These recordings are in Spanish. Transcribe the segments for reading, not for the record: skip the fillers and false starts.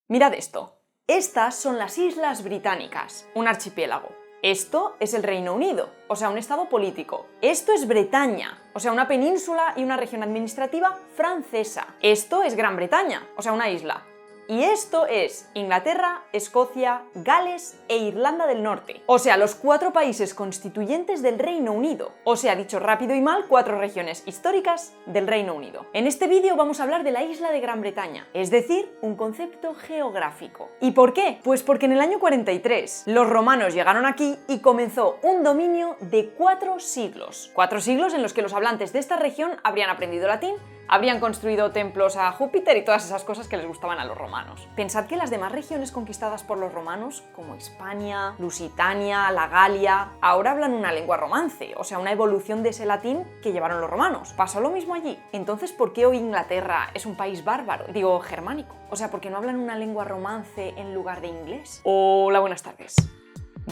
Mirad esto. Estas son las Islas Británicas, un archipiélago. Esto es el Reino Unido, o sea, un estado político. Esto es Bretaña, o sea, una península y una región administrativa francesa. Esto es Gran Bretaña, o sea, una isla. Y esto es Inglaterra, Escocia, Gales e Irlanda del Norte. O sea, los 4 países constituyentes del Reino Unido. O sea, dicho rápido y mal, 4 regiones históricas del Reino Unido. En este vídeo vamos a hablar de la isla de Gran Bretaña, es decir, un concepto geográfico. ¿Y por qué? Pues porque en el año 43 los romanos llegaron aquí y comenzó un dominio de 4 siglos. 4 siglos en los que los hablantes de esta región habrían aprendido latín, habrían construido templos a Júpiter y todas esas cosas que les gustaban a los romanos. Pensad que las demás regiones conquistadas por los romanos, como Hispania, Lusitania, la Galia, ahora hablan una lengua romance, o sea, una evolución de ese latín que llevaron los romanos. ¿Pasó lo mismo allí? Entonces, ¿por qué hoy Inglaterra es un país bárbaro? Digo, germánico. O sea, ¿por qué no hablan una lengua romance en lugar de inglés? Hola, buenas tardes.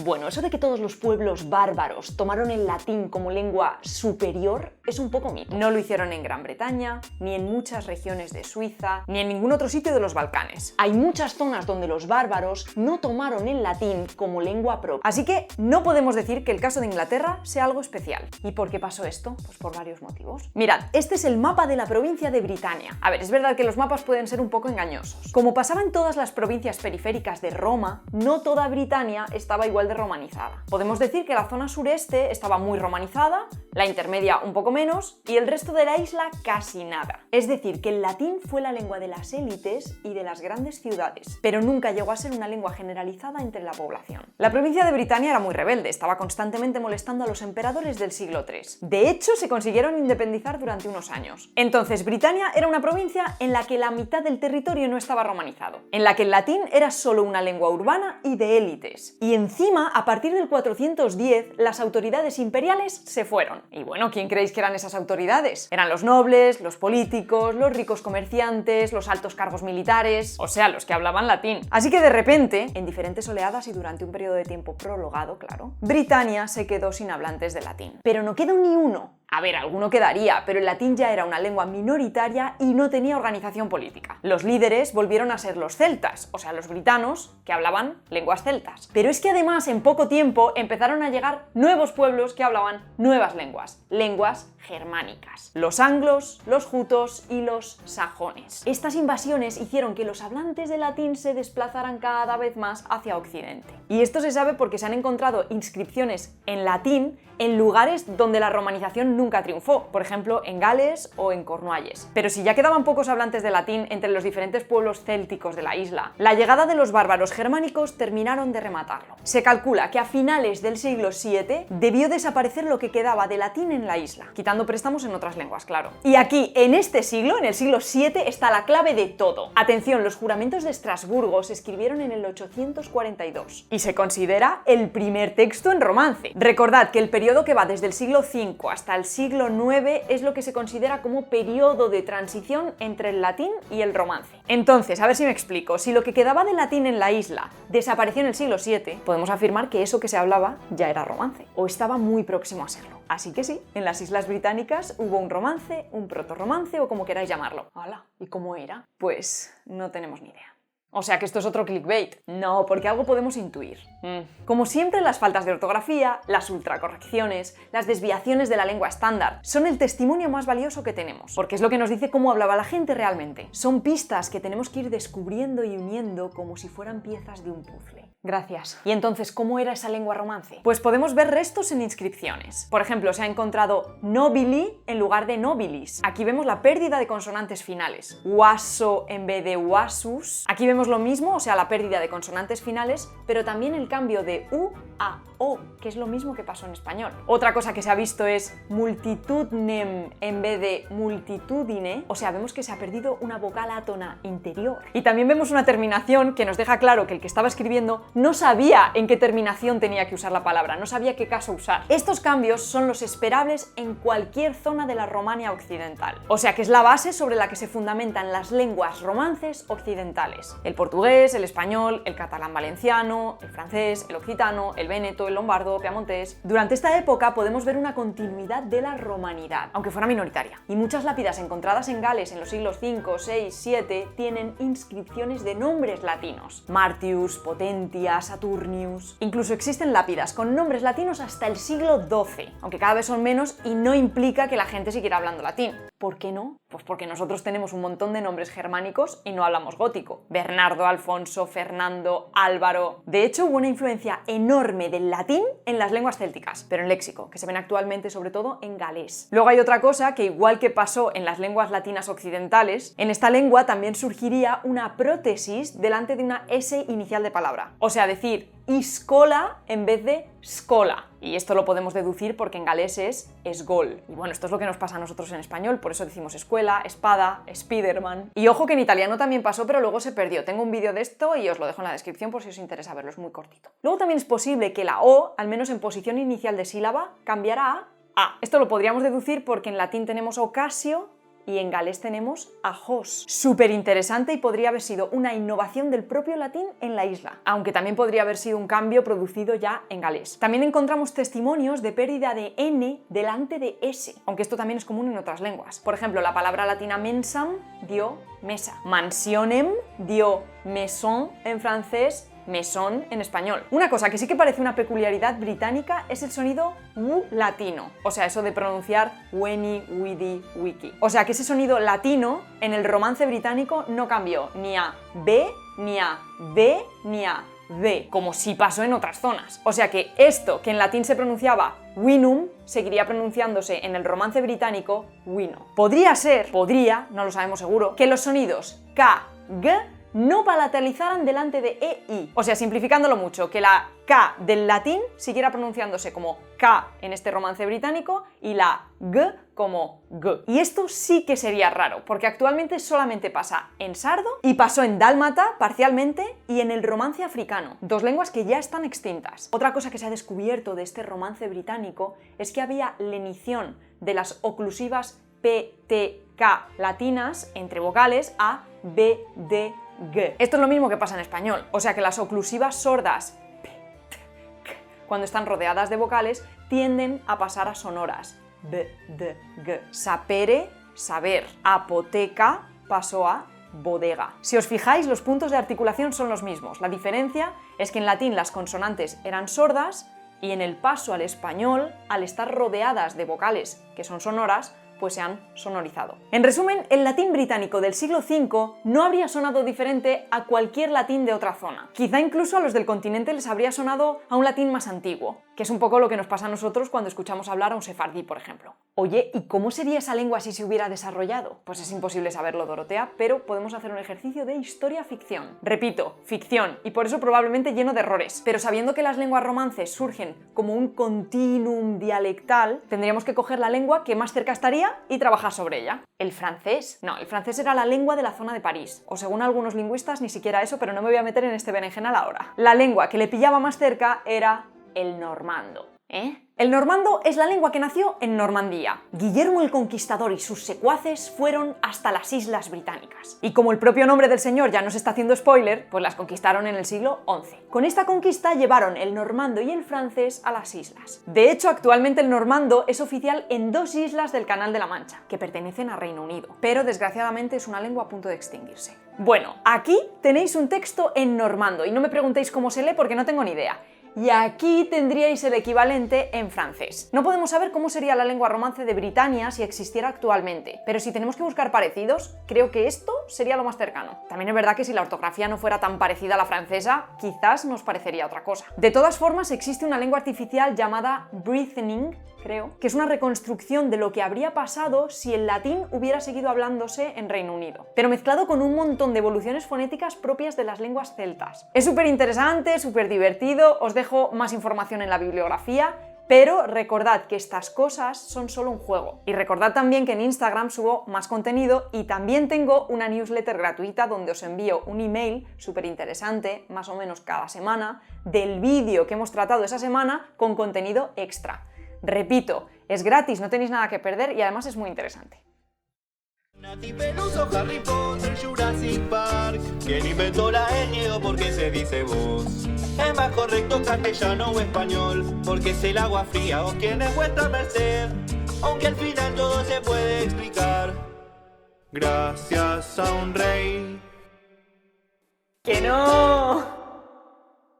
Bueno, eso de que todos los pueblos bárbaros tomaron el latín como lengua superior es un poco mito. No lo hicieron en Gran Bretaña, ni en muchas regiones de Suiza, ni en ningún otro sitio de los Balcanes. Hay muchas zonas donde los bárbaros no tomaron el latín como lengua propia. Así que no podemos decir que el caso de Inglaterra sea algo especial. ¿Y por qué pasó esto? Pues por varios motivos. Mirad, este es el mapa de la provincia de Britania. A ver, es verdad que los mapas pueden ser un poco engañosos. Como pasaba en todas las provincias periféricas de Roma, no toda Britania estaba igual de romanizada. Podemos decir que la zona sureste estaba muy romanizada, la intermedia un poco menos y el resto de la isla casi nada. Es decir, que el latín fue la lengua de las élites y de las grandes ciudades, pero nunca llegó a ser una lengua generalizada entre la población. La provincia de Britania era muy rebelde, estaba constantemente molestando a los emperadores del siglo III. De hecho, se consiguieron independizar durante unos años. Entonces, Britania era una provincia en la que la mitad del territorio no estaba romanizado, en la que el latín era solo una lengua urbana y de élites. Y encima, a partir del 410, las autoridades imperiales se fueron. Y bueno, ¿quién creéis que eran esas autoridades? Eran los nobles, los políticos, los ricos comerciantes, los altos cargos militares, o sea, los que hablaban latín. Así que de repente, en diferentes oleadas y durante un periodo de tiempo prolongado, claro, Britania se quedó sin hablantes de latín. Pero no quedó ni uno. A ver, alguno quedaría, pero el latín ya era una lengua minoritaria y no tenía organización política. Los líderes volvieron a ser los celtas, o sea, los britanos, que hablaban lenguas celtas. Pero es que además, en poco tiempo, empezaron a llegar nuevos pueblos que hablaban nuevas lenguas germánicas. Los anglos, los jutos y los sajones. Estas invasiones hicieron que los hablantes de latín se desplazaran cada vez más hacia Occidente. Y esto se sabe porque se han encontrado inscripciones en latín en lugares donde la romanización nunca triunfó, por ejemplo en Gales o en Cornualles. Pero si ya quedaban pocos hablantes de latín entre los diferentes pueblos célticos de la isla, la llegada de los bárbaros germánicos terminaron de rematarlo. Se calcula que a finales del siglo VII debió desaparecer lo que quedaba de latín en la isla, quitando préstamos en otras lenguas, claro. Y aquí, en este siglo, en el siglo VII, está la clave de todo. Atención, los juramentos de Estrasburgo se escribieron en el 842 y se considera el primer texto en romance. Recordad que el periodo que va desde el siglo V hasta el siglo IX es lo que se considera como periodo de transición entre el latín y el romance. Entonces, a ver si me explico, si lo que quedaba de latín en la isla desapareció en el siglo VII, podemos afirmar que eso que se hablaba ya era romance, o estaba muy próximo a serlo. Así que sí, en las Islas Británicas hubo un romance, un protorromance o como queráis llamarlo. ¡Hala! ¿Y cómo era? Pues no tenemos ni idea. O sea que esto es otro clickbait. No, porque algo podemos intuir. Como siempre, las faltas de ortografía, las ultracorrecciones, las desviaciones de la lengua estándar son el testimonio más valioso que tenemos, porque es lo que nos dice cómo hablaba la gente realmente. Son pistas que tenemos que ir descubriendo y uniendo como si fueran piezas de un puzzle. Gracias. ¿Y entonces cómo era esa lengua romance? Pues podemos ver restos en inscripciones. Por ejemplo, se ha encontrado nobili en lugar de nobilis. Aquí vemos la pérdida de consonantes finales. Waso en vez de wasus. Aquí vemos lo mismo, o sea, la pérdida de consonantes finales, pero también el cambio de U a O, que es lo mismo que pasó en español. Otra cosa que se ha visto es multitudinem en vez de multitudine, o sea, vemos que se ha perdido una vocal átona interior. Y también vemos una terminación que nos deja claro que el que estaba escribiendo no sabía en qué terminación tenía que usar la palabra, no sabía qué caso usar. Estos cambios son los esperables en cualquier zona de la Romania occidental, o sea que es la base sobre la que se fundamentan las lenguas romances occidentales. El el portugués, el español, el catalán valenciano, el francés, el occitano, el véneto, el lombardo, piamontés. Durante esta época podemos ver una continuidad de la romanidad, aunque fuera minoritaria. Y muchas lápidas encontradas en Gales en los siglos V, VI, VII tienen inscripciones de nombres latinos. Martius, Potentia, Saturnius. Incluso existen lápidas con nombres latinos hasta el siglo XII, aunque cada vez son menos y no implica que la gente siguiera hablando latín. ¿Por qué no? Pues porque nosotros tenemos un montón de nombres germánicos y no hablamos gótico. Bernardo, Alfonso, Fernando, Álvaro... De hecho, hubo una influencia enorme del latín en las lenguas célticas, pero en léxico, que se ven actualmente sobre todo en galés. Luego hay otra cosa que, igual que pasó en las lenguas latinas occidentales, en esta lengua también surgiría una prótesis delante de una S inicial de palabra. O sea, decir iscola en vez de scola. Y esto lo podemos deducir porque en galés es esgol. Y bueno, esto es lo que nos pasa a nosotros en español, por eso decimos escuela, espada, Spiderman. Y ojo que en italiano también pasó, pero luego se perdió. Tengo un vídeo de esto y os lo dejo en la descripción por si os interesa verlo, es muy cortito. Luego también es posible que la O, al menos en posición inicial de sílaba, cambiara a A. Esto lo podríamos deducir porque en latín tenemos ocasio y en galés tenemos ajos. Súper interesante y podría haber sido una innovación del propio latín en la isla, aunque también podría haber sido un cambio producido ya en galés. También encontramos testimonios de pérdida de N delante de S, aunque esto también es común en otras lenguas. Por ejemplo, la palabra latina mensam dio mesa, mansionem dio maison en francés, mesón en español. Una cosa que sí que parece una peculiaridad británica es el sonido U latino, o sea, eso de pronunciar weni, widi, wiki. O sea, que ese sonido latino en el romance británico no cambió ni a B, ni a B, ni a D, como sí pasó en otras zonas. O sea que esto que en latín se pronunciaba winum, seguiría pronunciándose en el romance británico wino. Podría ser, no lo sabemos seguro, que los sonidos K, G no palatalizaran delante de E, I. O sea, simplificándolo mucho, que la K del latín siguiera pronunciándose como K en este romance británico y la G como G. Y esto sí que sería raro, porque actualmente solamente pasa en sardo y pasó en dálmata parcialmente y en el romance africano, dos lenguas que ya están extintas. Otra cosa que se ha descubierto de este romance británico es que había lenición de las oclusivas P, T, K latinas entre vocales a B, D, G. Esto es lo mismo que pasa en español, o sea que las oclusivas sordas P, T, K, cuando están rodeadas de vocales tienden a pasar a sonoras B, D, G. Sapere, saber. Apoteca pasó a bodega. Si os fijáis, los puntos de articulación son los mismos. La diferencia es que en latín las consonantes eran sordas y en el paso al español, al estar rodeadas de vocales que son sonoras, pues se han sonorizado. En resumen, el latín británico del siglo V no habría sonado diferente a cualquier latín de otra zona. Quizá incluso a los del continente les habría sonado a un latín más antiguo, que es un poco lo que nos pasa a nosotros cuando escuchamos hablar a un sefardí, por ejemplo. Oye, ¿y cómo sería esa lengua si se hubiera desarrollado? Pues es imposible saberlo, Dorotea, pero podemos hacer un ejercicio de historia-ficción. Repito, ficción, y por eso probablemente lleno de errores. Pero sabiendo que las lenguas romances surgen como un continuum dialectal, tendríamos que coger la lengua que más cerca estaría y trabajar sobre ella. ¿El francés? No, el francés era la lengua de la zona de París, o según algunos lingüistas ni siquiera eso, pero no me voy a meter en este berenjenal ahora. La lengua que le pillaba más cerca era el normando. El normando es la lengua que nació en Normandía. Guillermo el Conquistador y sus secuaces fueron hasta las Islas Británicas. Y como el propio nombre del señor ya nos está haciendo spoiler, pues las conquistaron en el siglo XI. Con esta conquista llevaron el normando y el francés a las islas. De hecho, actualmente el normando es oficial en 2 islas del Canal de la Mancha, que pertenecen a Reino Unido. Pero desgraciadamente es una lengua a punto de extinguirse. Bueno, aquí tenéis un texto en normando y no me preguntéis cómo se lee porque no tengo ni idea. Y aquí tendríais el equivalente en francés. No podemos saber cómo sería la lengua romance de Britania si existiera actualmente, pero si tenemos que buscar parecidos, creo que esto sería lo más cercano. También es verdad que si la ortografía no fuera tan parecida a la francesa, quizás nos parecería otra cosa. De todas formas, existe una lengua artificial llamada Brithening, creo, que es una reconstrucción de lo que habría pasado si el latín hubiera seguido hablándose en Reino Unido, pero mezclado con un montón de evoluciones fonéticas propias de las lenguas celtas. Es súper interesante, súper divertido, os dejo más información en la bibliografía, pero recordad que estas cosas son solo un juego. Y recordad también que en Instagram subo más contenido y también tengo una newsletter gratuita donde os envío un email súper interesante, más o menos cada semana, del vídeo que hemos tratado esa semana con contenido extra. Repito, es gratis, no tenéis nada que perder y además es muy interesante. Peluso, Harry Potter, Jurassic Park. ¿Quién inventó la ñ o por qué se dice vos? Es más correcto castellano o español, porque es el agua fría o quién es vuestra merced. Aunque al final todo se puede explicar gracias a un rey. ¡Que no!